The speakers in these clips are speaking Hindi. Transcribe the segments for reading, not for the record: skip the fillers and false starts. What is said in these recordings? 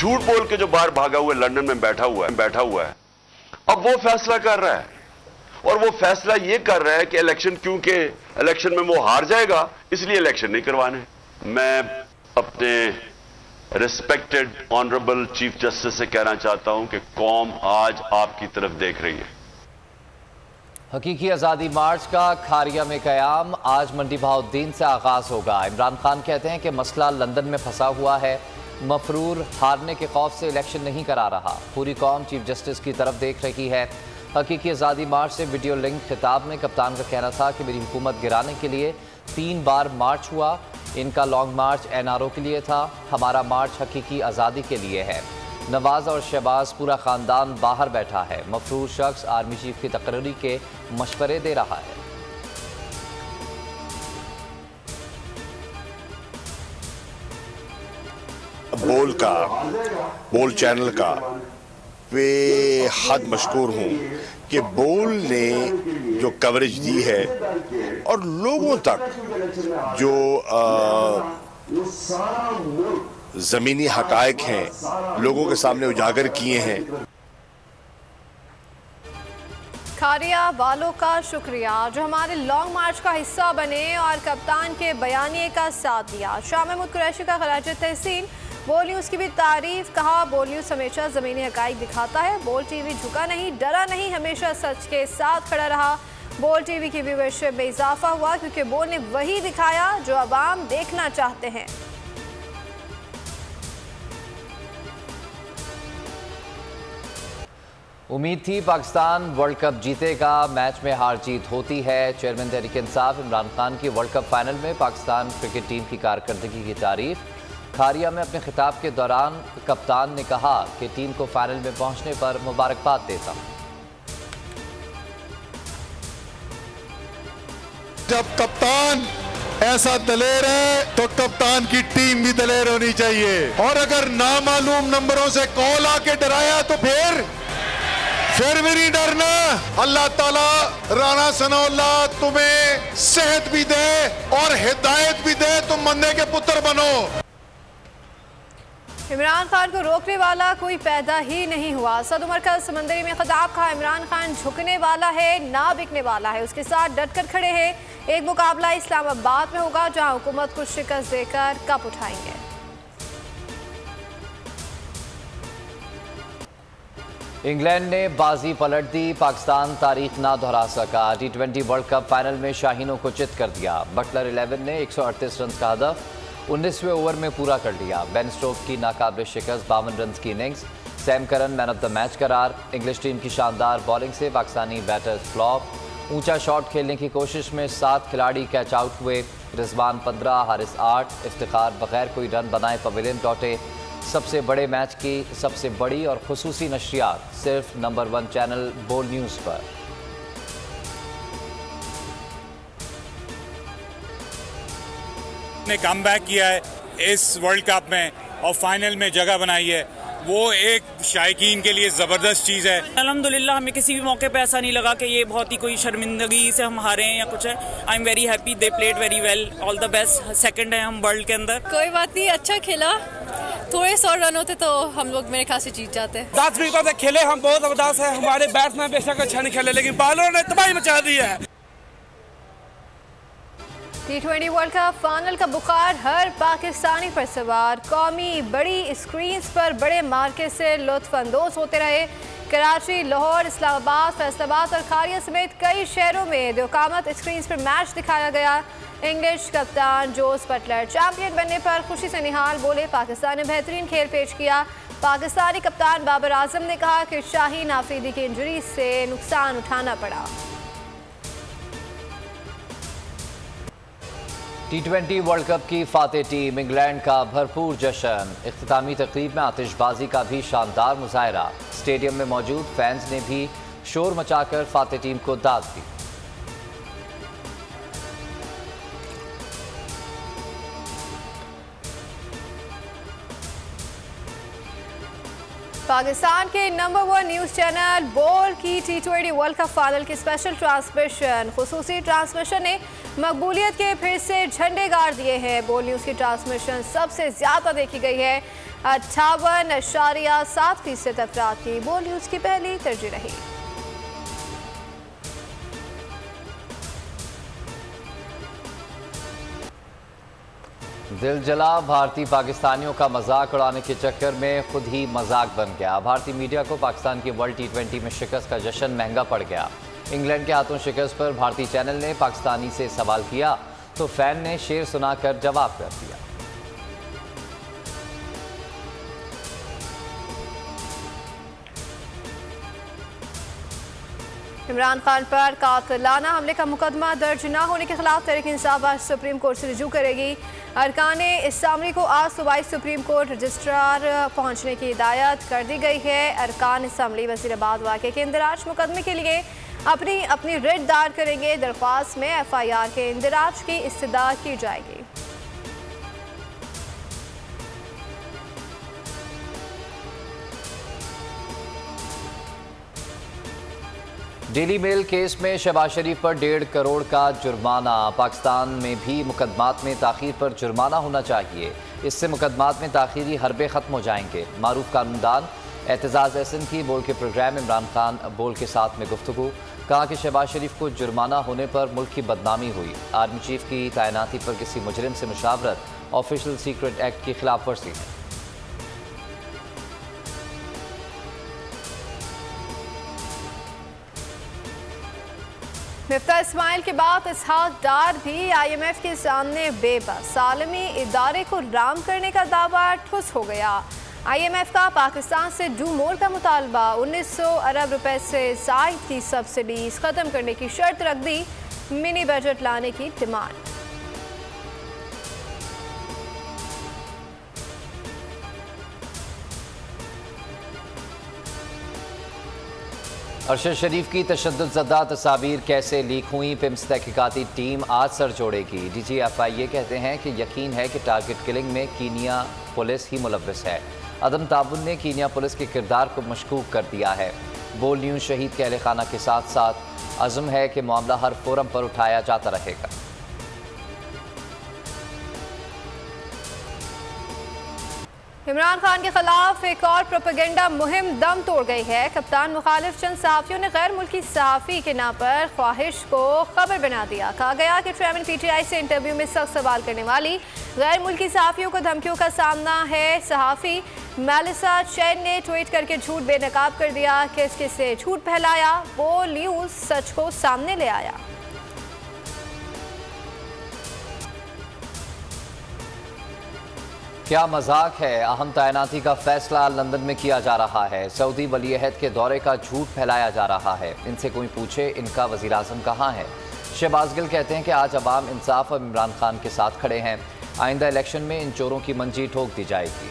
झूठ बोल के जो बाहर भागा हुआ लंदन में बैठा हुआ है, अब वो फैसला कर रहा है। और वो फैसला ये कर रहा है कि इलेक्शन, क्योंकि इलेक्शन में वो हार जाएगा इसलिए इलेक्शन नहीं करवाने। मैं अपने रिस्पेक्टेड ऑनरेबल चीफ जस्टिस से कहना चाहता हूं कि कौम आज आपकी तरफ देख रही है। हकीकी आज़ादी मार्च का खारिया में क़याम आज मंडी बहाउद्दीन से आगाज होगा। इमरान खान कहते हैं कि मसला लंदन में फंसा हुआ है, मफरूर हारने के खौफ से इलेक्शन नहीं करा रहा। पूरी कौम चीफ जस्टिस की तरफ देख रही है। हकीकी आज़ादी मार्च से वीडियो लिंक खिताब में कप्तान का कहना था कि मेरी हुकूमत गिराने के लिए 3 बार मार्च हुआ। इनका लॉन्ग मार्च NRO के लिए था, हमारा मार्च हकीकी आज़ादी के लिए है। नवाज और शहबाज पूरा ख़ानदान बाहर बैठा है। मफरूर शख्स आर्मी चीफ की तकरीरी के मशवरे दे रहा है। बोल चैनल का बेहद मशकूर हूँ कि बोल ने जो कवरेज दी है और लोगों तक जो ज़मीनी हक़ाइक़ हैं लोगों के सामने उजागर किए हैं। खारिया वालों का शुक्रिया जो हमारे लॉन्ग मार्च का हिस्सा बने और कप्तान के बयानिए का साथ दिया। शाह महमूद कुरैशी का खराज तहसीन। बोल न्यूज़ की भी तारीफ, कहा बोल न्यूज़ हमेशा ज़मीनी हक़ाइक़ दिखाता है। बोल टीवी झुका नहीं, डरा नहीं, हमेशा सच के साथ खड़ा रहा। बोल टीवी की व्यूअरशिप में इजाफा हुआ क्योंकि बोल ने वही दिखाया जो अवाम देखना चाहते हैं। उम्मीद थी पाकिस्तान वर्ल्ड कप जीतेगा, मैच में हार जीत होती है। चेयरमैन तहरीक इंसाफ इमरान खान की वर्ल्ड कप फाइनल में पाकिस्तान क्रिकेट टीम की कारकर्दगी की तारीफ। खारिया में अपने खिताब के दौरान कप्तान ने कहा कि टीम को फाइनल में पहुंचने पर मुबारकबाद देता हूं। जब कप्तान ऐसा दलेर है तो कप्तान की टीम भी दलेर होनी चाहिए। और अगर नामालूम नंबरों से कॉल आके डराया तो फिर भी नहीं डरना। अल्लाह ताला राना सनाउल्लाह तुम्हें सेहत भी दे और हिदायत भी दे, तुम बंदे के पुत्र बनो। इमरान खान को रोकने वाला कोई पैदा ही नहीं हुआ। सद उमर का समंदरी में खिताब, कहा इमरान खान झुकने वाला है ना बिकने वाला है, उसके साथ डटकर खड़े हैं। एक मुकाबला इस्लामाबाद में होगा जहां हुकूमत को शिकस्त देकर कप उठाएंगे। इंग्लैंड ने बाजी पलट दी, पाकिस्तान तारीख ना दोहरा सका। T20 वर्ल्ड कप फाइनल में शाहीनों को चित कर दिया। बटलर 11 ने 138 रन का हदफ 19वें ओवर में पूरा कर लिया। बेन स्टोक की नाकाबिल शिकस्त 52 रन की innings. Sam Curran man of the match करार। इंग्लिश टीम की शानदार बॉलिंग से पाकिस्तानी बैटर्स फ्लॉप। ऊंचा शॉट खेलने की कोशिश में 7 खिलाड़ी कैच आउट हुए। रिजवान 15, हारिस 8, इफ्तिखार बगैर कोई रन बनाए पवेलियन लौटे। सबसे बड़े मैच की सबसे बड़ी और खुसूसी नशरियात सिर्फ नंबर 1 चैनल बोल न्यूज़ पर। ने कम बैक किया है इस वर्ल्ड कप में और फाइनल में जगह बनाई है, वो एक शायकीन के लिए ज़बरदस्त चीज़ है। अल्हम्दुलिल्लाह हमें किसी भी मौके पे ऐसा नहीं लगा कि ये बहुत ही कोई शर्मिंदगी से हम हारे हैं या कुछ है। I am very happy, they played very well, all the best. Second है हम वर्ल्ड के अंदर। कोई बात नहीं, अच्छा खेला, थोड़े 100 रन होते तो हम लोग मेरे ख्याल से जीत जाते। 10 मिनटों से खेले हम बहुत ज़बरदस्त है। हमारे बैट्समैन बेशक अच्छा नहीं खेले लेकिन बॉलरों ने तबाही मचा दी है। T20 वर्ल्ड कप फाइनल का बुखार हर पाकिस्तानी पर सवार। कौमी बड़ी स्क्रीन्स पर बड़े मार्के से लुत्फ अंदोज होते रहे। कराची, लाहौर, इस्लामाबाद, फैसलाबाद और खारिया समेत कई शहरों में दौकामत स्क्रीन्स पर मैच दिखाया गया। इंग्लिश कप्तान जोस बटलर चैंपियन बनने पर खुशी से निहाल, बोले पाकिस्तान ने बेहतरीन खेल पेश किया। पाकिस्तानी कप्तान बाबर आजम ने कहा कि शाहीन आफरीदी की इंजरी से नुकसान उठाना पड़ा। T20 वर्ल्ड कप की फातेह टीम इंग्लैंड का भरपूर जश्न। इख्तितामी तकरीब में आतिशबाजी का भी शानदार मुजाहरा। स्टेडियम में मौजूद फैंस ने भी शोर मचाकर फातेह टीम को दाद दी। पाकिस्तान के नंबर 1 न्यूज़ चैनल बोल की T20 वर्ल्ड कप फाइनल की स्पेशल ट्रांसमिशन खुसूसी ट्रांसमिशन ने मकबूलियत के फिर से झंडे गाड़ दिए हैं। बोल न्यूज़ की ट्रांसमिशन सबसे ज़्यादा देखी गई है। 58.7% अफराद की बोल न्यूज़ की पहली तरजीह रही। दिल जला भारतीय पाकिस्तानियों का मजाक उड़ाने के चक्कर में खुद ही मजाक बन गया। भारतीय मीडिया को पाकिस्तान की वर्ल्ड T20 में शिकस्त का जश्न महंगा पड़ गया। इंग्लैंड के हाथों शिकस्त पर भारतीय चैनल ने पाकिस्तानी से सवाल किया तो फैन ने शेर सुनाकर जवाब कर दिया। इमरान खान पर कातिलाना हमले का मुकदमा दर्ज न होने के खिलाफ तहरीक इंसाफ आज सुप्रीम कोर्ट से रुजू करेगी। अरकाने इस्लामी को आज सूबाई सुप्रीम कोर्ट रजिस्ट्रार पहुंचने की हिदायत कर दी गई है। अरकान असम्बली वजीराबाद वाक़े के इंदराज मुकदमे के लिए अपनी रिट दायर करेंगे। दरख्वास्त में FIR के इंदराज की इस्तदा की जाएगी। डेली मेल केस में शहबाज शरीफ पर 1.5 करोड़ का जुर्माना। पाकिस्तान में भी मुकदमात में ताख़ीर पर जुर्माना होना चाहिए। इससे मुकदमात में ताख़ीरी हरबे ख़त्म हो जाएंगे। मारूफ कानूनदान एतजाज़ एहसन की बोल के प्रोग्राम इमरान खान बोल के साथ में गुफ्तगू। कहा कि शहबाज शरीफ को जुर्माना होने पर मुल्क की बदनामी हुई। आर्मी चीफ की तैनाती पर किसी मुजरिम से मुशावरत ऑफिशियल सीक्रेट एक्ट की खिलाफ वर्जी है। मिफ्ता इस्माइल के बाद इसहाक डार भी IMF के सामने बेबस। आलमी इदारे को राम करने का दावा ठुस हो गया। IMF का पाकिस्तान से डू मोर का मुतालबा 1900 अरब रुपए से ज़ायद की सब्सिडीज ख़त्म करने की शर्त रख दी। मिनी बजट लाने की डिमांड। अरशद शरीफ की तशद्दुद-ज़दा तस्वीर कैसे लीक हुई, पिम्स तहकीकाती टीम आज सर जोड़ेगी। DGFI ये कहते हैं कि यकीन है कि टारगेट किलिंग में कीनिया पुलिस ही मुलव्विस है। अदम ताबुन ने कीनिया पुलिस के किरदार को मशकूक कर दिया है। बोल न्यूज़ शहीद के अहले खाना के साथ साथ अज़म है कि मामला हर फोरम पर उठाया जाता रहेगा। इमरान खान के खिलाफ एक और प्रोपेगेंडा मुहिम दम तोड़ गई है। कप्तान मुखालिफ चंद सहाफ़ियों ने गैर मुल्की सहाफ़ी के नाम पर ख्वाहिश को खबर बना दिया। कहा गया कि चेयरमैन PTI से इंटरव्यू में सख्त सवाल करने वाली गैर मुल्की सहाफ़ियों को धमकियों का सामना है। सहाफ़ी मेलिसा चैन ने ट्वीट करके झूठ बेनकाब कर दिया। किस किस से झूठ फैलाया, वो न्यूज़ सच को सामने ले आया। क्या मजाक है, अहम तैनाती का फैसला लंदन में किया जा रहा है। सऊदी वली-ए-अहद के दौरे का झूठ फैलाया जा रहा है। इनसे कोई पूछे इनका वज़ीर आज़म कहाँ है। शहबाज गिल कहते हैं कि आज अवाम इंसाफ और इमरान खान के साथ खड़े हैं। आइंदा इलेक्शन में इन चोरों की मंजी ठोक दी जाएगी।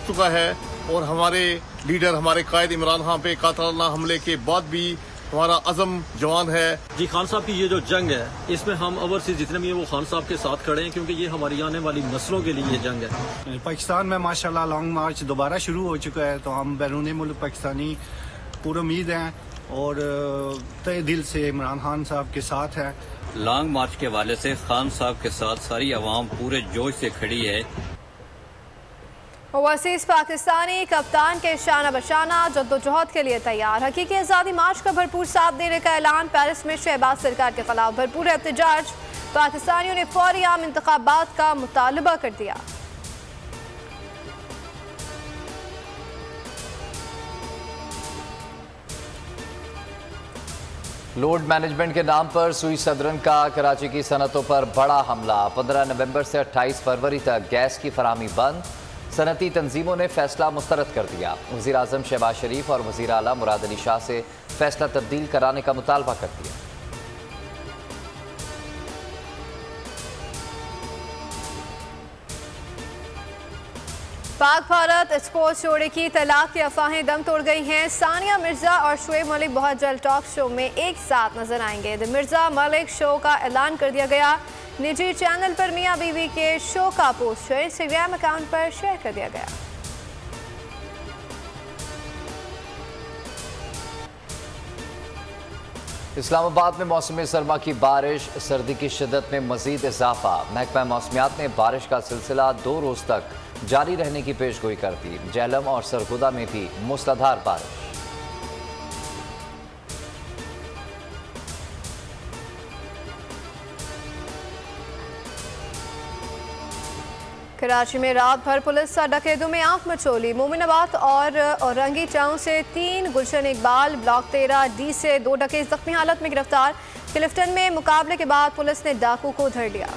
चुका है और हमारे लीडर हमारे कायद इमरान खान पे कातलाना हमले के बाद भी हमारा अज़म जवान है। जी खान साहब की ये जो जंग है इसमें हम ओवरसीज जितने भी है वो खान साहब के साथ खड़े हैं, क्योंकि ये हमारी आने वाली नस्लों के लिए ये जंग है। पाकिस्तान में माशाल्लाह लॉन्ग मार्च दोबारा शुरू हो चुका है, तो हम बैरून मुल्क पाकिस्तानी पूरी उम्मीद हैं और तय दिल से इमरान खान साहब के साथ हैं। लॉन्ग मार्च के हवाले से खान साहब के साथ सारी आवाम पूरे जोश से खड़ी है। ओवरसीज पाकिस्तानी कप्तान के शाना बशाना जद्दोजहद के लिए तैयार। हकीकी आज़ादी मार्च का भरपूर साथ देने का ऐलान। पेरिस में शहबाज सरकार के खिलाफ भरपूर एहतजाज। पाकिस्तानियों ने फौरी आम इंतखाबात का मुतालबा कर दिया। लोड मैनेजमेंट के नाम पर सुई सदरन का कराची की सनतों पर बड़ा हमला। 15 नवंबर से 28 फरवरी तक गैस की फराहमी बंद। सनती तंजीमों ने फैसला मुस्तरद कर दिया। वज़ीर आज़म शहबाज शरीफ और वज़ीर आला मुराद अली शाह से फैसला तब्दील कराने का मुतालबा कर दिया। पाक भारत स्पोर्ट्स जोड़े की तलाक की अफवाहें दम तोड़ गई हैं। सानिया मिर्जा और शुएब मलिक बहुत जल्द टॉक शो में एक साथ नजर आएंगे। द मिर्जा मलिक शो का ऐलान कर दिया गया। निजी चैनल पर मियां बीवी के शो का पोस्टर इंस्टाग्राम अकाउंट पर शेयर कर दिया गया। इस्लामाबाद में मौसम सरमा की बारिश, सर्दी की शिद्दत में मजीद इजाफा। महकमा मौसमियात ने बारिश का सिलसिला 2 रोज तक जारी रहने की पेशगोई कर दी। झेलम और सरगोदा में भी मूसलाधार बारिश। कराची में रात भर पुलिस डकैतों में आंख मचोली। मोमिनाबाद और औरंगी टाउन से 3, गुलशन इकबाल ब्लॉक 13 डी से 2 डकैत जख्मी हालत में गिरफ्तार। क्लिफ्टन में मुकाबले के बाद पुलिस ने डाकू को धर लिया।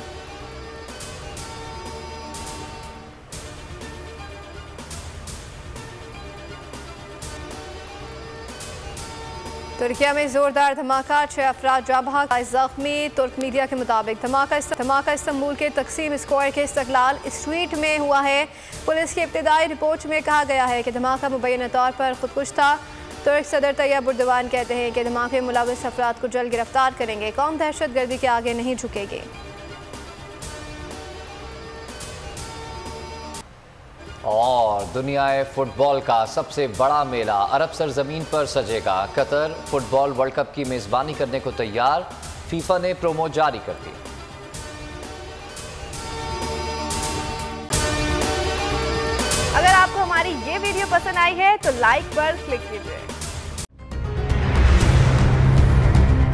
तुर्किया में जोरदार धमाका, 6 अफराद जा बहक, जख्मी। तुर्क मीडिया के मुताबिक धमाका इस्तांबुल के तकसीम स्क्वायर के इस्तकलाल स्ट्रीट में हुआ है। पुलिस की इब्तिदाई रिपोर्ट में कहा गया है कि धमाका मुबैना तौर पर खुदकुश था। तुर्क सदर तैयब एर्दोगान कहते हैं कि धमाके में मुलव्वस अफराद को जल्द गिरफ्तार करेंगे। कौम दहशत गर्दी के आगे नहीं झुकेगी। और दुनिया फुटबॉल का सबसे बड़ा मेला अरब सरजमीन पर सजेगा। कतर फुटबॉल वर्ल्ड कप की मेजबानी करने को तैयार। फीफा ने प्रोमो जारी कर दी। अगर आपको हमारी ये वीडियो पसंद आई है तो लाइक पर क्लिक कीजिए।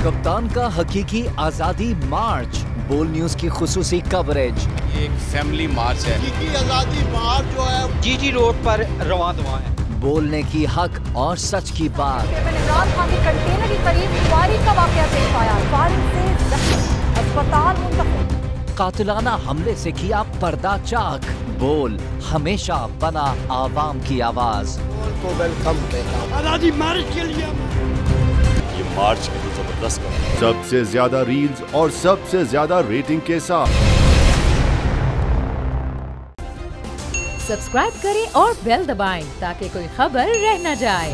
कप्तान का हकीकी आजादी मार्च, बोल न्यूज की खुसूसी कवरेज। ये एक फैमिली मार्च है। हकीकी आजादी मार्च जो है जीटी रोड पर रवां दवा है। बोलने की हक और सच की बात। इमरान खान के कंटेनर के करीब फायरिंग का वाकया पेश आया। फायरिंग से जख्मी, अस्पताल मुंतकिल। कातिलाना हमले से किया पर्दा चाक। बोल हमेशा बना आवाम की आवाज। को वेलकम कहता आजादी मार्च के लिए। ये मार्च की जबरदस्त सबसे ज्यादा रील्स और सबसे ज्यादा रेटिंग के साथ सब्सक्राइब करें और बेल दबाएं ताकि कोई खबर रह न जाए।